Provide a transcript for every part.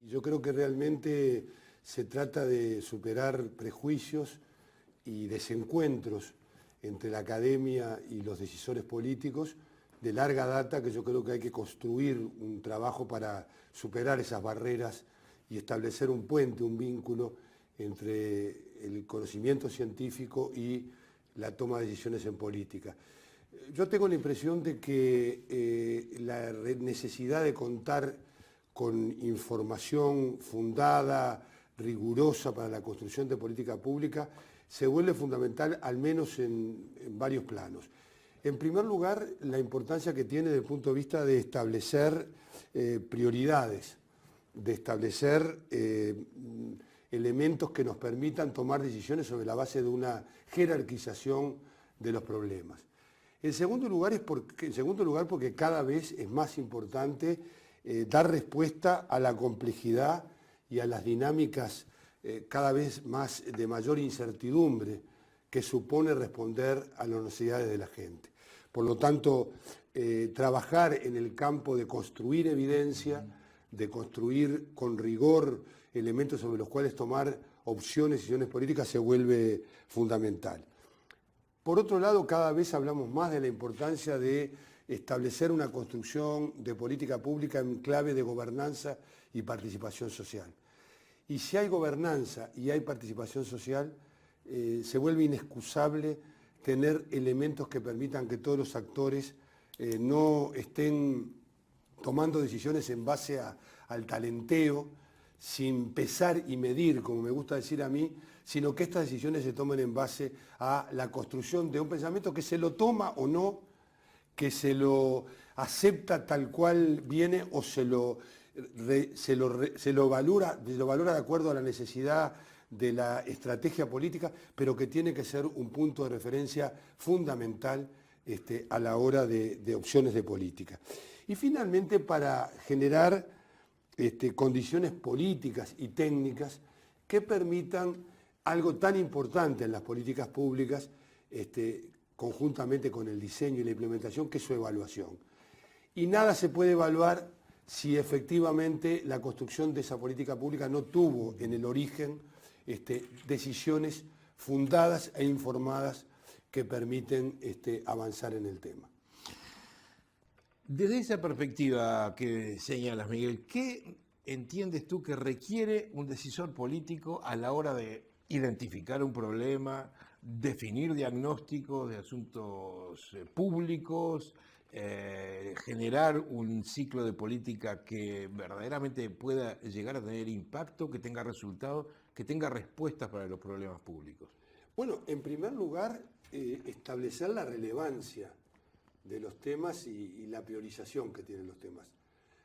Yo creo que realmente se trata de superar prejuicios y desencuentros entre la academia y los decisores políticos de larga data, que yo creo que hay que construir un trabajo para superar esas barreras y establecer un puente, un vínculo entre el conocimiento científico y la toma de decisiones en política. Yo tengo la impresión de que la necesidad de contar con información fundada, rigurosa para la construcción de política pública, se vuelve fundamental, al menos en varios planos. En primer lugar, la importancia que tiene desde el punto de vista de establecer prioridades, de establecer elementos que nos permitan tomar decisiones sobre la base de una jerarquización de los problemas. En segundo lugar, porque cada vez es más importante dar respuesta a la complejidad y a las dinámicas cada vez más de mayor incertidumbre que supone responder a las necesidades de la gente. Por lo tanto, trabajar en el campo de construir evidencia, de construir con rigor elementos sobre los cuales tomar opciones, decisiones políticas, se vuelve fundamental. Por otro lado, cada vez hablamos más de la importancia de establecer una construcción de política pública en clave de gobernanza y participación social. Y si hay gobernanza y hay participación social, se vuelve inexcusable tener elementos que permitan que todos los actores no estén tomando decisiones en base al talenteo, sin pesar y medir, como me gusta decir a mí, sino que estas decisiones se tomen en base a la construcción de un pensamiento que se lo toma o no, que se lo acepta tal cual viene o se lo valora de acuerdo a la necesidad de la estrategia política, pero que tiene que ser un punto de referencia fundamental a la hora de opciones de política. Y finalmente, para generar condiciones políticas y técnicas que permitan algo tan importante en las políticas públicas, conjuntamente con el diseño y la implementación, que es su evaluación. Y nada se puede evaluar si efectivamente la construcción de esa política pública no tuvo en el origen decisiones fundadas e informadas que permiten avanzar en el tema. Desde esa perspectiva que señalas, Miguel, ¿qué entiendes tú que requiere un decisor político a la hora de identificar un problema, definir diagnósticos de asuntos públicos, generar un ciclo de política que verdaderamente pueda llegar a tener impacto, que tenga resultados, que tenga respuestas para los problemas públicos? Bueno, en primer lugar, establecer la relevancia de los temas y la priorización que tienen los temas.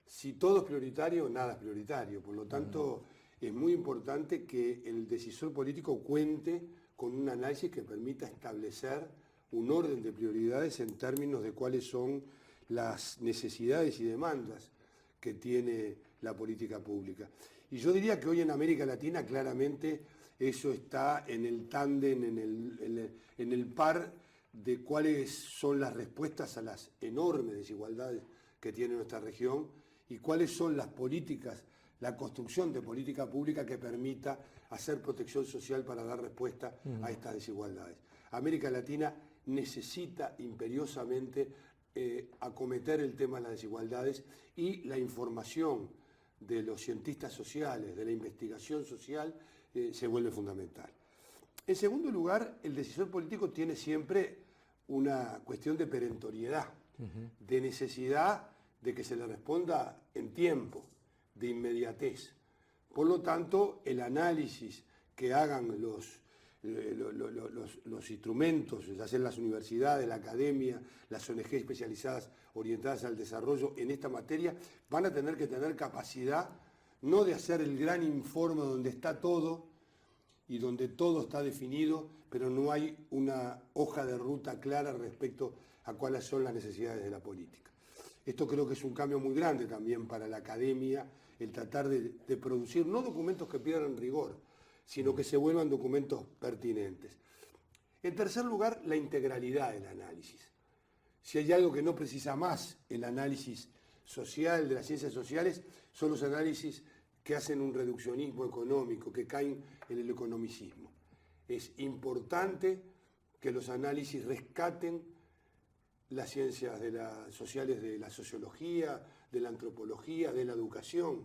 Si todo es prioritario, nada es prioritario. Por lo tanto, es muy importante que el decisor político cuente con un análisis que permita establecer un orden de prioridades en términos de cuáles son las necesidades y demandas que tiene la política pública. Y yo diría que hoy en América Latina claramente eso está en el tándem, en el par de cuáles son las respuestas a las enormes desigualdades que tiene nuestra región y cuáles son las políticas, la construcción de política pública que permita hacer protección social para dar respuesta a estas desigualdades. América Latina necesita imperiosamente acometer el tema de las desigualdades y la información de los cientistas sociales, de la investigación social, se vuelve fundamental. En segundo lugar, el decisor político tiene siempre una cuestión de perentoriedad, de necesidad de que se le responda en tiempo, de inmediatez. Por lo tanto, el análisis que hagan los instrumentos, ya sean las universidades, la academia, las ONG especializadas orientadas al desarrollo en esta materia, van a tener que tener capacidad no de hacer el gran informe donde está todo y donde todo está definido, pero no hay una hoja de ruta clara respecto a cuáles son las necesidades de la política. Esto creo que es un cambio muy grande también para la academia, el tratar de producir no documentos que pierdan rigor, sino que se vuelvan documentos pertinentes. En tercer lugar, la integralidad del análisis. Si hay algo que no precisa más el análisis social, de las ciencias sociales, son los análisis que hacen un reduccionismo económico, que caen en el economicismo. Es importante que los análisis rescaten las ciencias sociales de la sociología, de la antropología, de la educación.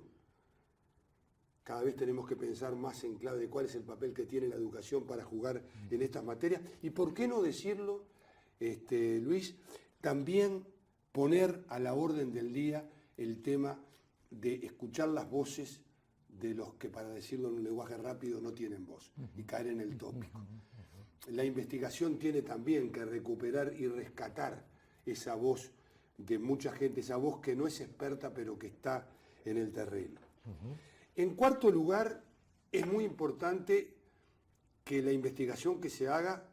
Cada vez tenemos que pensar más en clave de cuál es el papel que tiene la educación para jugar en estas materias. Y por qué no decirlo, Luis, también poner a la orden del día el tema de escuchar las voces de los que, para decirlo en un lenguaje rápido, no tienen voz, y caer en el tópico. La investigación tiene también que recuperar y rescatar esa voz de mucha gente, esa voz que no es experta pero que está en el terreno. En cuarto lugar, es muy importante que la investigación que se haga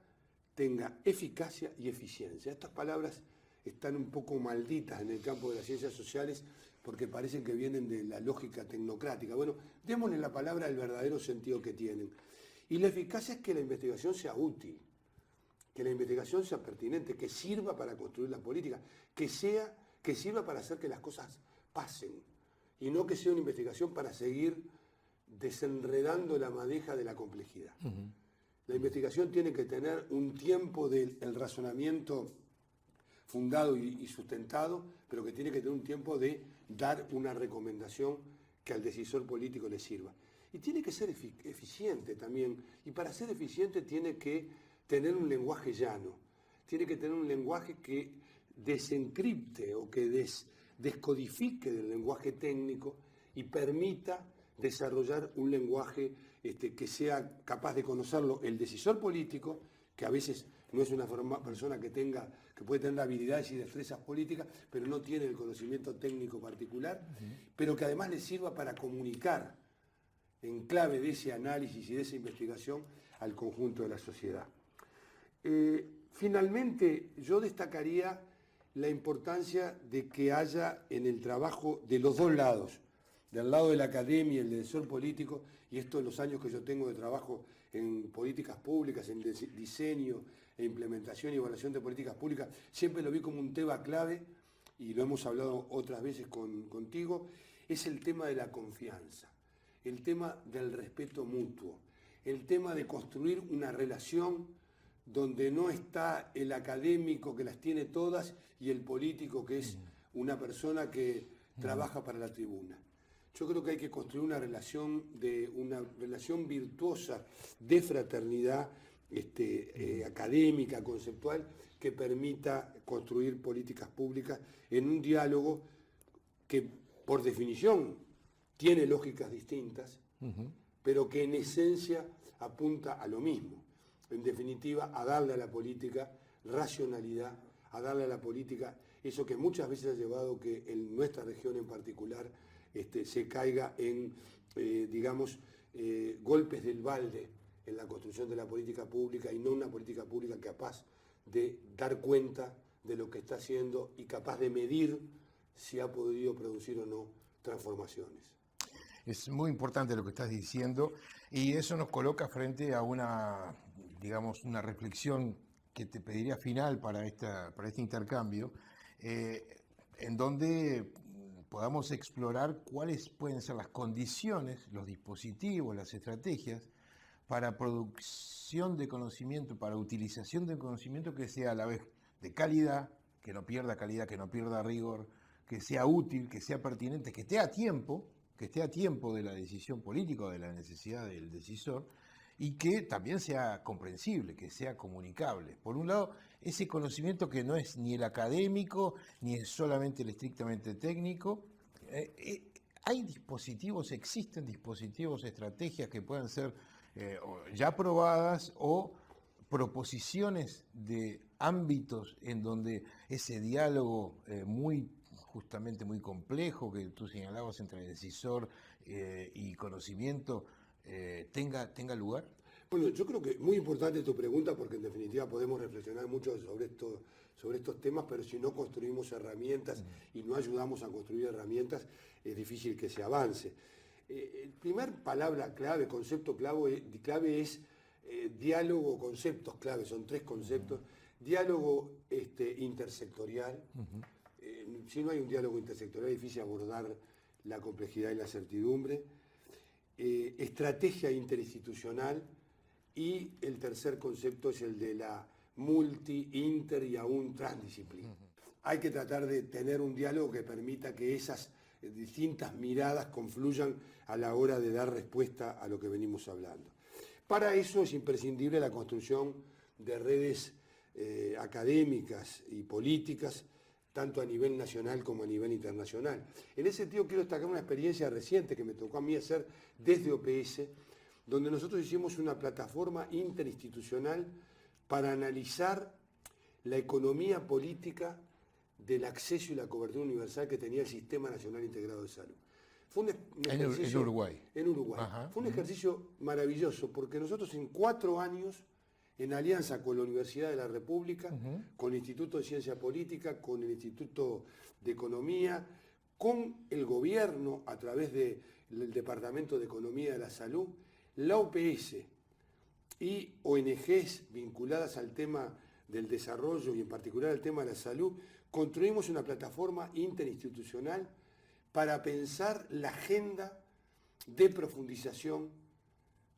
tenga eficacia y eficiencia. Estas palabras están un poco malditas en el campo de las ciencias sociales porque parecen que vienen de la lógica tecnocrática. Bueno, démosle la palabra el verdadero sentido que tienen. Y la eficacia es que la investigación sea útil, que la investigación sea pertinente, que sirva para construir la política, que sirva para hacer que las cosas pasen, y no que sea una investigación para seguir desenredando la madeja de la complejidad. La investigación tiene que tener un tiempo del razonamiento fundado y sustentado, pero que tiene que tener un tiempo de dar una recomendación que al decisor político le sirva. Y tiene que ser eficiente también, y para ser eficiente tiene que tener un lenguaje llano, tiene que tener un lenguaje que desencripte o que descodifique del lenguaje técnico y permita desarrollar un lenguaje que sea capaz de conocerlo el decisor político, que a veces no es una persona que puede tener habilidades y destrezas políticas, pero no tiene el conocimiento técnico particular, pero que además le sirva para comunicar en clave de ese análisis y de esa investigación al conjunto de la sociedad. Finalmente, yo destacaría la importancia de que haya en el trabajo de los dos lados, del lado de la academia y el del sector político, y esto en los años que yo tengo de trabajo en políticas públicas, en diseño e implementación y evaluación de políticas públicas, siempre lo vi como un tema clave, y lo hemos hablado otras veces contigo, es el tema de la confianza, el tema del respeto mutuo, el tema de construir una relación donde no está el académico que las tiene todas y el político que es una persona que trabaja para la tribuna. Yo creo que hay que construir una relación virtuosa de fraternidad académica, conceptual, que permita construir políticas públicas en un diálogo que, por definición, tiene lógicas distintas, pero que en esencia apunta a lo mismo. En definitiva, a darle a la política racionalidad, a darle a la política eso que muchas veces ha llevado que en nuestra región en particular se caiga en, golpes del balde en la construcción de la política pública y no una política pública capaz de dar cuenta de lo que está haciendo y capaz de medir si ha podido producir o no transformaciones. Es muy importante lo que estás diciendo y eso nos coloca frente a una reflexión que te pediría final para este intercambio, en donde podamos explorar cuáles pueden ser las condiciones, los dispositivos, las estrategias para producción de conocimiento, para utilización del conocimiento que sea a la vez de calidad, que no pierda calidad, que no pierda rigor, que sea útil, que sea pertinente, que esté a tiempo de la decisión política o de la necesidad del decisor, y que también sea comprensible, que sea comunicable. Por un lado, ese conocimiento que no es ni el académico, ni es solamente el estrictamente técnico. Existen dispositivos, estrategias que puedan ser ya probadas o proposiciones de ámbitos en donde ese diálogo muy complejo que tú señalabas entre decisor y conocimiento tenga lugar? Bueno, yo creo que es muy importante tu pregunta porque en definitiva podemos reflexionar mucho sobre estos temas, pero si no construimos herramientas y no ayudamos a construir herramientas, es difícil que se avance. Primer palabra clave, concepto clave es diálogo, conceptos clave, son tres conceptos. Diálogo intersectorial. Si no hay un diálogo intersectorial es difícil abordar la complejidad y la certidumbre. estrategia interinstitucional, y el tercer concepto es el de la multi, inter y aún transdisciplina. Hay que tratar de tener un diálogo que permita que esas distintas miradas confluyan a la hora de dar respuesta a lo que venimos hablando. Para eso es imprescindible la construcción de redes académicas y políticas, tanto a nivel nacional como a nivel internacional. En ese sentido quiero destacar una experiencia reciente que me tocó a mí hacer desde OPS, donde nosotros hicimos una plataforma interinstitucional para analizar la economía política del acceso y la cobertura universal que tenía el Sistema Nacional Integrado de Salud. Fue un ejercicio, en Uruguay. En Uruguay. Ajá. Fue un ejercicio maravilloso porque nosotros en 4 años, en alianza con la Universidad de la República, con el Instituto de Ciencia Política, con el Instituto de Economía, con el gobierno a través del Departamento de Economía de la Salud, la OPS y ONGs vinculadas al tema del desarrollo y en particular al tema de la salud, construimos una plataforma interinstitucional para pensar la agenda de profundización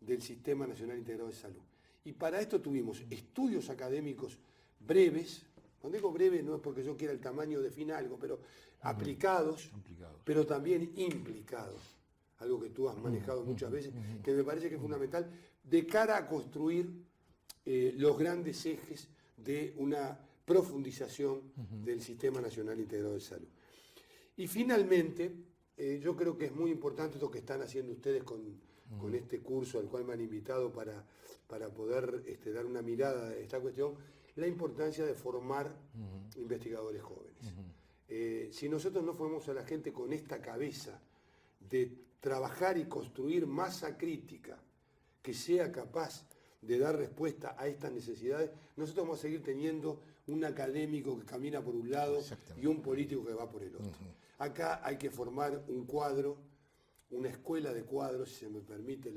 del Sistema Nacional Integrado de Salud. Y para esto tuvimos estudios académicos breves, cuando digo breve no es porque yo quiera el tamaño defina algo, pero aplicados, pero también implicados, algo que tú has manejado muchas veces, que me parece que es fundamental, de cara a construir los grandes ejes de una profundización del Sistema Nacional Integrado de Salud. Y finalmente, yo creo que es muy importante lo que están haciendo ustedes con este curso al cual me han invitado para poder dar una mirada a esta cuestión, la importancia de formar investigadores jóvenes. Si nosotros no formamos a la gente con esta cabeza de trabajar y construir masa crítica que sea capaz de dar respuesta a estas necesidades, nosotros vamos a seguir teniendo un académico que camina por un lado y un político que va por el otro. Acá hay que formar un cuadro, una escuela de cuadros, si se me permite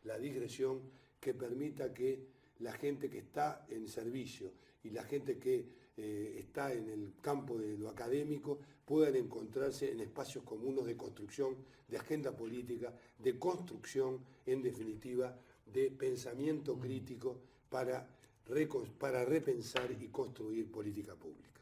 la digresión, que permita que la gente que está en servicio y la gente que está en el campo de lo académico puedan encontrarse en espacios comunes de construcción, de agenda política, de construcción, en definitiva, de pensamiento crítico para repensar y construir política pública.